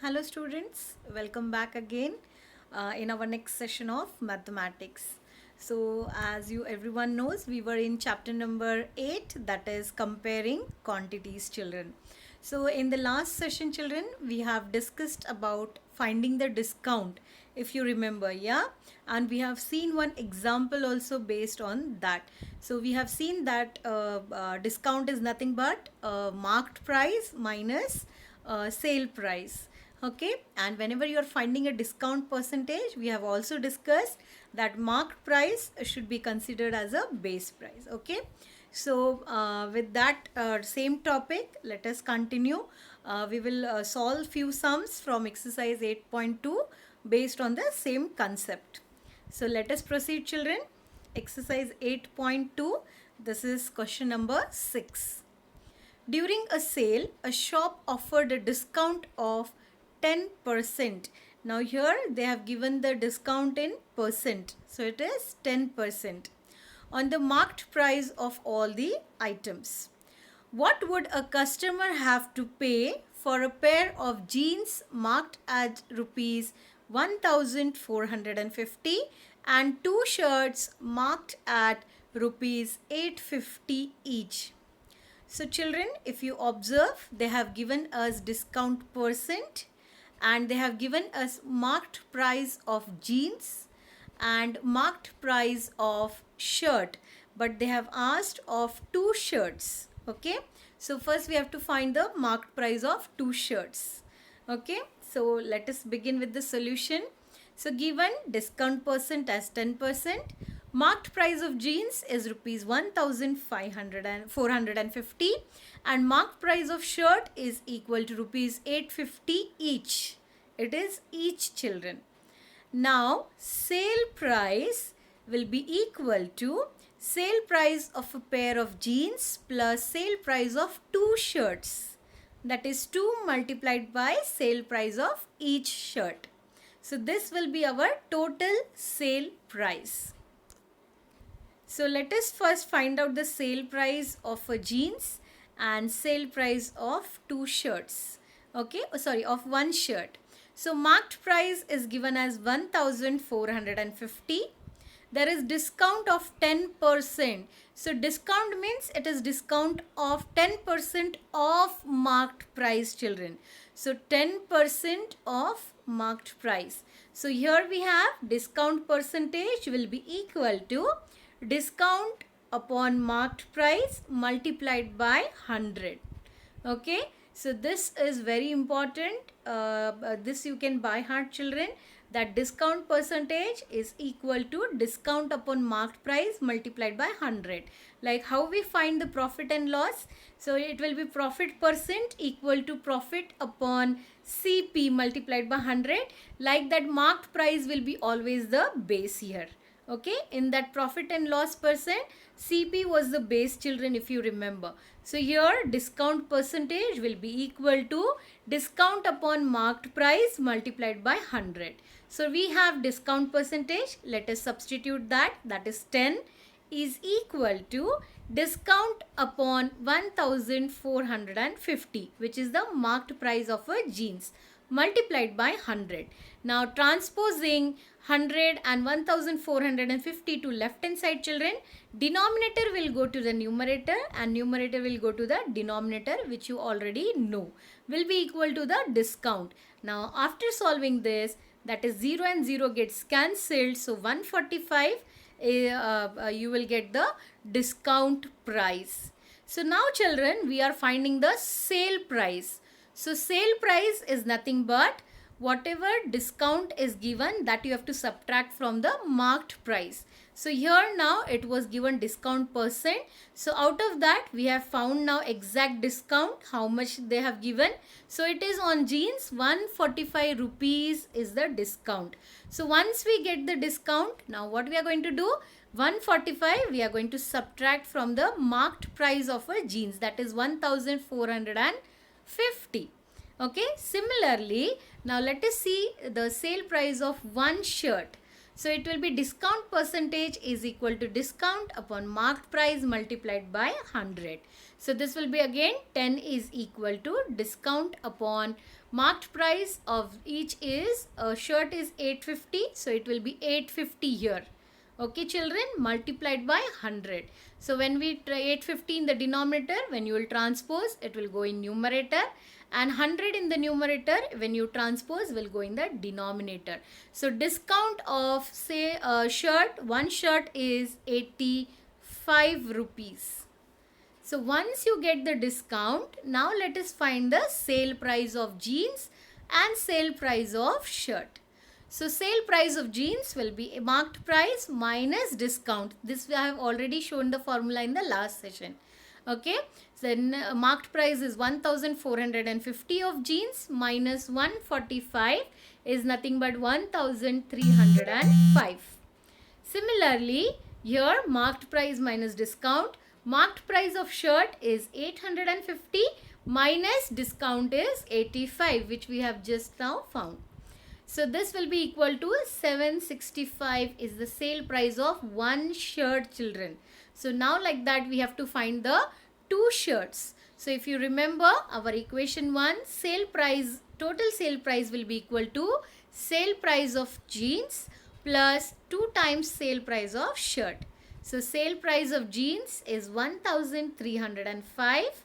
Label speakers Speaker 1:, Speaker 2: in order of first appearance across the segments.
Speaker 1: Hello students, welcome back again in our next session of mathematics. So as you everyone knows, we were in chapter number 8, that is comparing quantities, children. So in the last session, children, we have discussed about finding the discount, if you remember, yeah, and we have seen one example also based on that. So we have seen that discount is nothing but marked price minus sale price. Okay, and whenever you are finding a discount percentage, we have also discussed that marked price should be considered as a base price. Okay, so with that same topic, let us continue. We will solve few sums from exercise 8.2 based on the same concept. So let us proceed, children. Exercise 8.2, this is question number 6. During a sale, a shop offered a discount of 10%. Now here they have given the discount in percent. So it is 10% on the marked price of all the items. What would a customer have to pay for a pair of jeans marked at rupees 1450 and two shirts marked at rupees 850 each? So children, if you observe, they have given us discount percent and they have given us marked price of jeans and marked price of shirt, but they have asked of two shirts. Okay, so first we have to find the marked price of two shirts. Okay, so let us begin with the solution. So given discount percent as 10%, marked price of jeans is rupees 450 and marked price of shirt is equal to rupees 850 each. It is each, children. Now sale price will be equal to sale price of a pair of jeans plus sale price of two shirts. That is 2 multiplied by sale price of each shirt. So this will be our total sale price. So let us first find out the sale price of a jeans and sale price of two shirts. Okay, of one shirt. So marked price is given as 1450. There is discount of 10%. So discount means it is discount of 10% of marked price, children. So 10% of marked price. So here we have discount percentage will be equal to discount upon marked price multiplied by 100. Okay, so this is very important. This you can by heart, children, that discount percentage is equal to discount upon marked price multiplied by 100. Like how we find the profit and loss? So it will be profit percent equal to profit upon CP multiplied by 100. Like that, marked price will be always the base here. Okay, in that profit and loss percent, CP was the base, children, if you remember. So here discount percentage will be equal to discount upon marked price multiplied by 100. So we have discount percentage. Let us substitute that. That is 10 is equal to discount upon 1450, which is the marked price of a jeans, multiplied by 100. Now transposing 100 and 1450 to left hand side, children, denominator will go to the numerator and numerator will go to the denominator, which you already know, will be equal to the discount. Now after solving this, that is 0 and 0 gets cancelled. So 145 you will get the discount price. So now children, we are finding the sale price. So sale price is nothing but whatever discount is given, that you have to subtract from the marked price. So here now it was given discount percent. So out of that we have found now exact discount, how much they have given. So it is on jeans 145 rupees is the discount. So once we get the discount, now what we are going to do? 145 we are going to subtract from the marked price of a jeans, that is 1450. Okay, similarly, now let us see the sale price of one shirt. So it will be discount percentage is equal to discount upon marked price multiplied by 100. So this will be again 10 is equal to discount upon marked price of each is shirt is 850. So it will be 850 here. Okay children, multiplied by 100. So when we try 850 in the denominator, when you will transpose, it will go in numerator, and 100 in the numerator, when you transpose, will go in the denominator. So discount of say shirt, one shirt is 85 rupees. So once you get the discount, now let us find the sale price of jeans and sale price of shirt. So sale price of jeans will be marked price minus discount. This I have already shown the formula in the last session. Okay. So then marked price is 1450 of jeans minus 145 is nothing but 1305. Similarly, here marked price minus discount. Marked price of shirt is 850 minus discount is 85, which we have just now found. So this will be equal to 765 is the sale price of one shirt children. So now like that we have to find the two shirts. So if you remember our equation 1, sale price, total sale price will be equal to sale price of jeans plus 2 times sale price of shirt. So sale price of jeans is 1305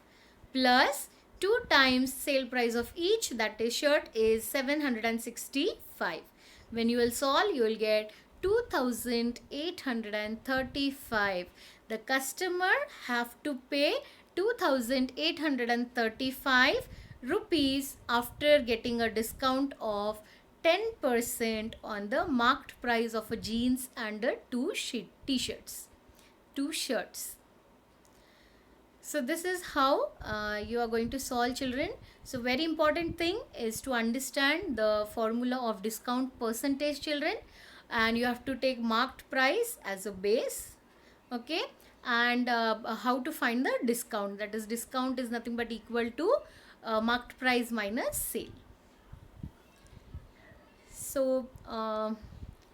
Speaker 1: plus 2 times sale price of each, that is shirt, is 765. When you will solve, you will get 2835. The customer have to pay 2835 rupees after getting a discount of 10% on the marked price of a jeans and a two shirts. So this is how you are going to solve children. So very important thing is to understand the formula of discount percentage children, and you have to take marked price as a base. Okay, and how to find the discount, that is discount is nothing but equal to marked price minus sale. So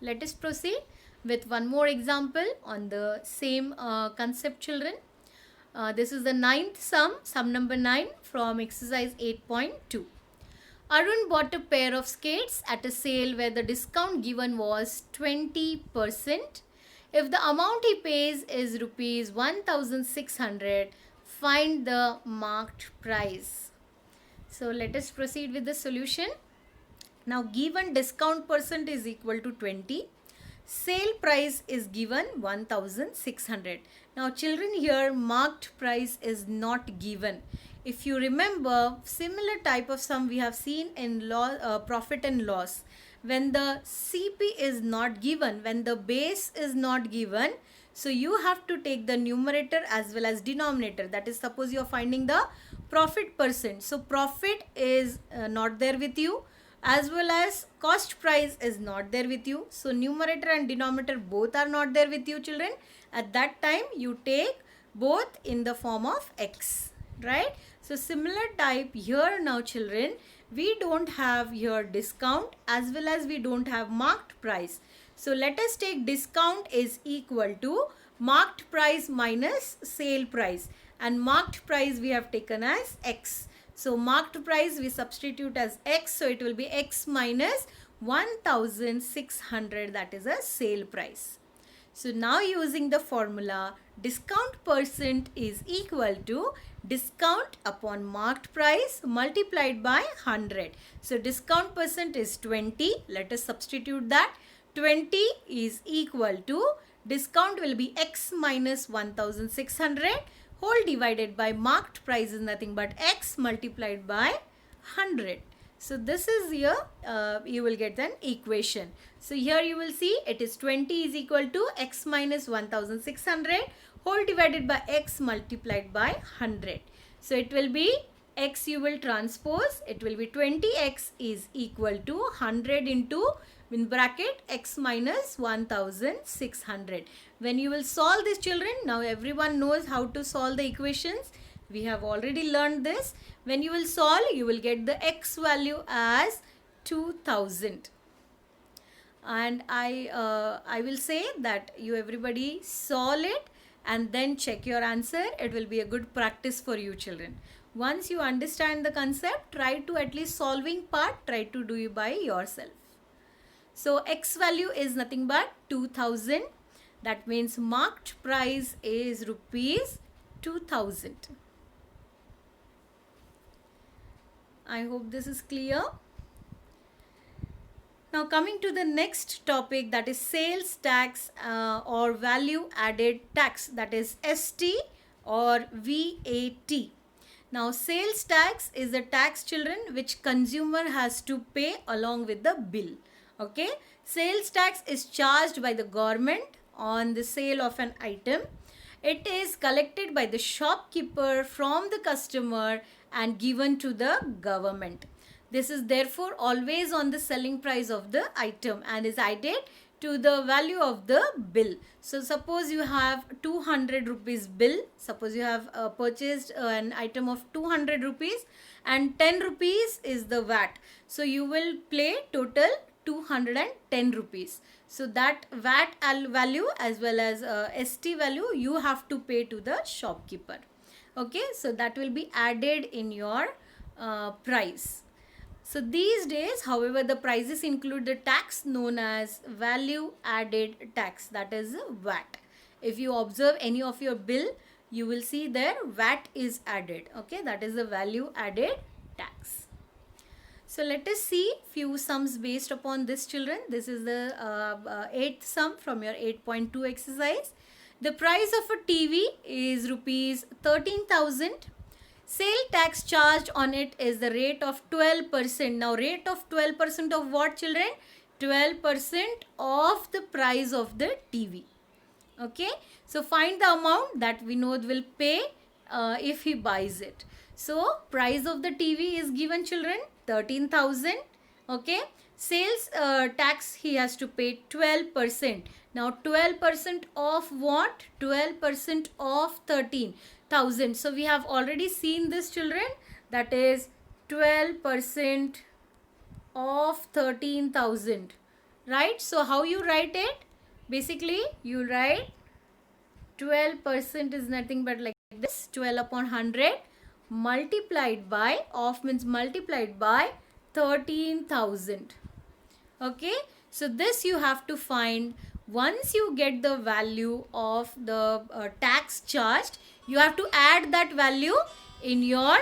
Speaker 1: let us proceed with one more example on the same concept children. This is the ninth sum number 9 from exercise 8.2. Arun bought a pair of skates at a sale where the discount given was 20%. If the amount he pays is rupees 1600, find the marked price. So let us proceed with the solution. Now given discount percent is equal to 20. Sale price is given 1600. Now children, here marked price is not given. If you remember, similar type of sum we have seen in profit and loss. When the CP is not given, when the base is not given, so you have to take the numerator as well as denominator. That is, suppose you are finding the profit percent. So profit is not there with you, as well as cost price is not there with you. So numerator and denominator both are not there with you children. At that time you take both in the form of x, right? So similar type here now children, we don't have here discount as well as we don't have marked price. So let us take discount is equal to marked price minus sale price, and marked price we have taken as x. So marked price we substitute as x, so it will be x minus 1600, that is a sale price. So now using the formula, discount percent is equal to discount upon marked price multiplied by 100. So discount percent is 20. Let us substitute that. 20 is equal to discount will be x minus 1600 whole divided by marked price is nothing but x multiplied by 100. So this is here you will get an equation. So here you will see it is 20 is equal to x minus 1600 whole divided by x multiplied by 100. So it will be x, you will transpose, it will be 20x is equal to 100 into in bracket x minus 1600. When you will solve this children, now everyone knows how to solve the equations. We have already learned this. When you will solve, you will get the x value as 2000. and I will say that you everybody solve it and then check your answer. It will be a good practice for you children. Once you understand the concept, try to at least solving part, try to do it by yourself. So X value is nothing but 2000. That means marked price is rupees 2000. I hope this is clear. Now coming to the next topic, that is sales tax or value added tax, that is ST or VAT. Now sales tax is a tax children which consumer has to pay along with the bill. Okay, sales tax is charged by the government on the sale of an item. It is collected by the shopkeeper from the customer and given to the government. This is therefore always on the selling price of the item and is added to the value of the bill. So suppose you have 200 rupees bill. Suppose you have purchased an item of 200 rupees and 10 rupees is the VAT. So you will pay total 210 rupees. So that VAT value as well as ST value you have to pay to the shopkeeper. Okay, so that will be added in your price. So these days, however, the prices include the tax known as value added tax, that is VAT. If you observe any of your bill, you will see there VAT is added. Okay, that is the value added tax. So let us see few sums based upon this children. This is the 8th sum from your 8.2 exercise. The price of a TV is rupees 13,000. Sale tax charged on it is the rate of 12%. Now rate of 12% of what children? 12% of the price of the TV. Okay. So find the amount that Vinod will pay if he buys it. So price of the TV is given children 13,000. Okay. Sales tax he has to pay 12%. Now 12% of what? 12% of 13,000. So we have already seen this children, that is 12% of 13,000, right? So how you write it? Basically you write 12% is nothing but like this, 12 upon 100 multiplied by, of means multiplied by 13,000. Okay, so this you have to find. Once you get the value of the tax charged, you have to add that value in your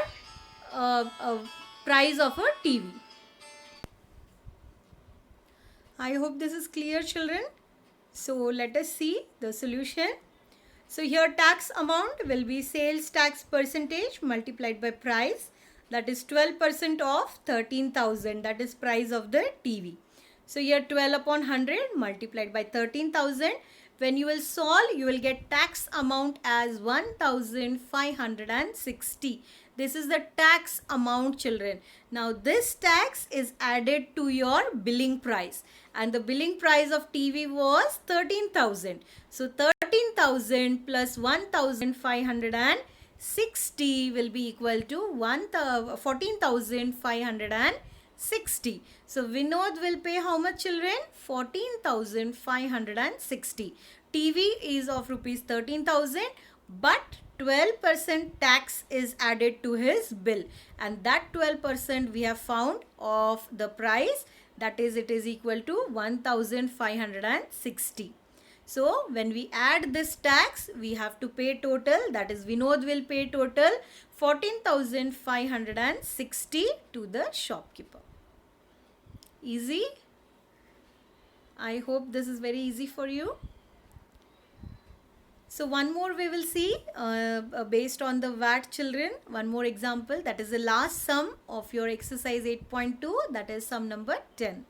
Speaker 1: price of a TV. I hope this is clear children. So let us see the solution. So here tax amount will be sales tax percentage multiplied by price, that is 12% of 13,000, that is price of the TV. So here 12 upon 100 multiplied by 13,000. When you will solve, you will get tax amount as 1,560. This is the tax amount children. Now this tax is added to your billing price, and the billing price of TV was 13,000. So 13,000 plus 1,560 will be equal to 14,560. So Vinod will pay how much children? 14,560. TV is of rupees 13,000, but 12% tax is added to his bill, and that 12% we have found of the price, that is it is equal to 1,560. So when we add this tax, we have to pay total, that is Vinod will pay total 14,560 to the shopkeeper. Easy? I hope this is very easy for you. So one more we will see based on the VAT children. One more example, that is the last sum of your exercise 8.2, that is sum number 10.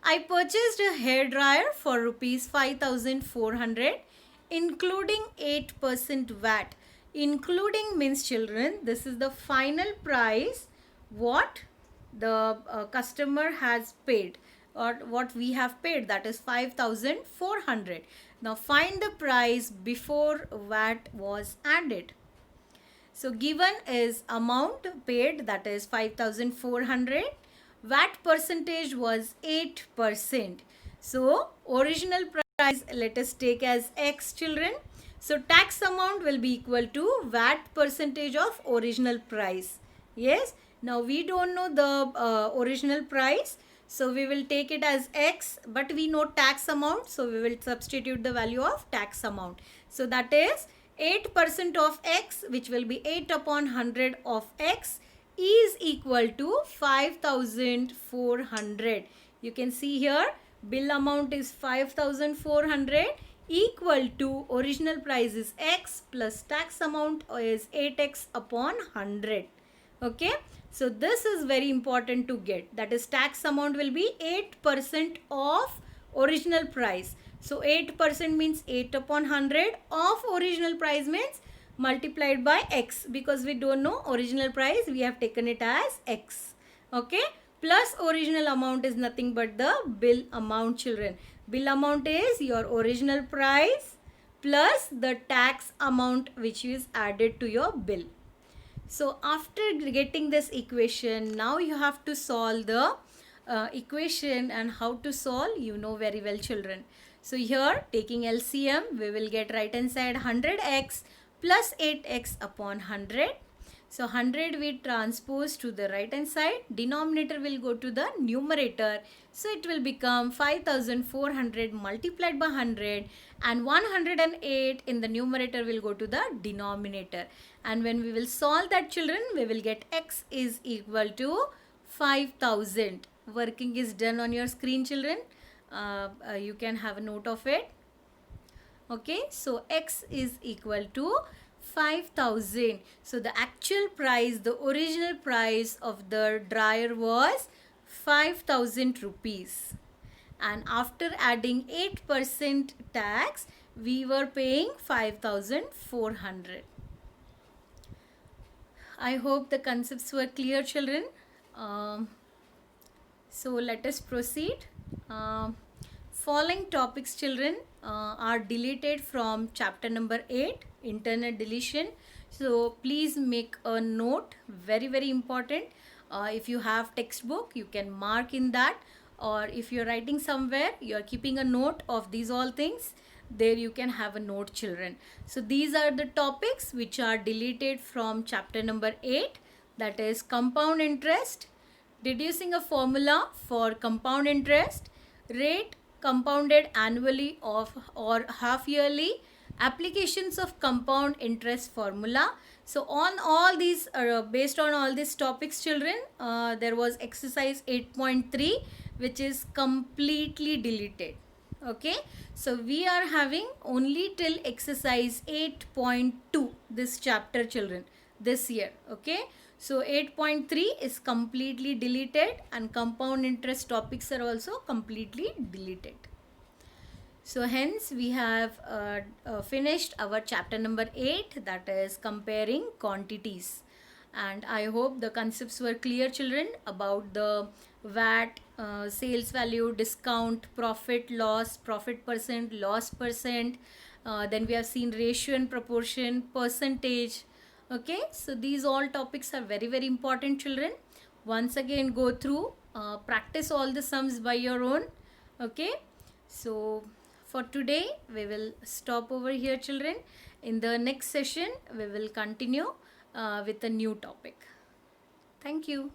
Speaker 1: I purchased a hair dryer for rupees 5,400 including 8% VAT. Including means children, this is the final price what the customer has paid or what we have paid, that is 5,400. Now find the price before VAT was added. So given is amount paid, that is 5,400. VAT percentage was 8%. So original price, let us take as X, children. So tax amount will be equal to VAT percentage of original price. Yes. Now we don't know the original price. So we will take it as X, but we know tax amount. So we will substitute the value of tax amount. So that is 8% of X, which will be 8 upon 100 of X, is equal to 5,400. You can see here bill amount is 5,400 equal to original price is X plus tax amount is 8X upon 100. Okay. So this is very important to get. That is tax amount will be 8% of original price. So 8% means 8 upon 100 of original price means multiplied by X, because we don't know original price, we have taken it as X. Okay. Plus original amount is nothing but the bill amount, children. Bill amount is your original price plus the tax amount which is added to your bill. So after getting this equation, now you have to solve the equation, and how to solve you know very well, children. So here taking LCM, we will get right hand side 100x plus 8x upon 100. So 100 we transpose to the right hand side, denominator will go to the numerator. So it will become 5,400 multiplied by 100, and 108 in the numerator will go to the denominator. And when we will solve that, children, we will get X is equal to 5,000. Working is done on your screen, children. You can have a note of it. Okay, so X is equal to 5,000. So the actual price, the original price of the dryer was 5,000 rupees. And after adding 8% tax, we were paying 5,400. I hope the concepts were clear, children. So let us proceed. Following topics, children, are deleted from chapter number 8, internet deletion. So please make a note, very very important. If you have textbook, you can mark in that, or if you're writing somewhere, you're keeping a note of these all things, there you can have a note, children. So these are the topics which are deleted from chapter number 8, that is compound interest, deducing a formula for compound interest, rate compounded annually of or half yearly, applications of compound interest formula. So on all these based on all these topics, children, there was exercise 8.3 which is completely deleted. Okay, so we are having only till exercise 8.2 this chapter, children, this year. Okay, so 8.3 is completely deleted, and compound interest topics are also completely deleted. So hence we have finished our chapter number 8, that is comparing quantities. And I hope the concepts were clear, children, about the VAT, sales value, discount, profit, loss, profit percent, loss percent. Then we have seen ratio and proportion, percentage. Okay, so these all topics are very very important, children. Once again go through, practice all the sums by your own. Okay, so for today we will stop over here, children. In the next session we will continue with a new topic. Thank you.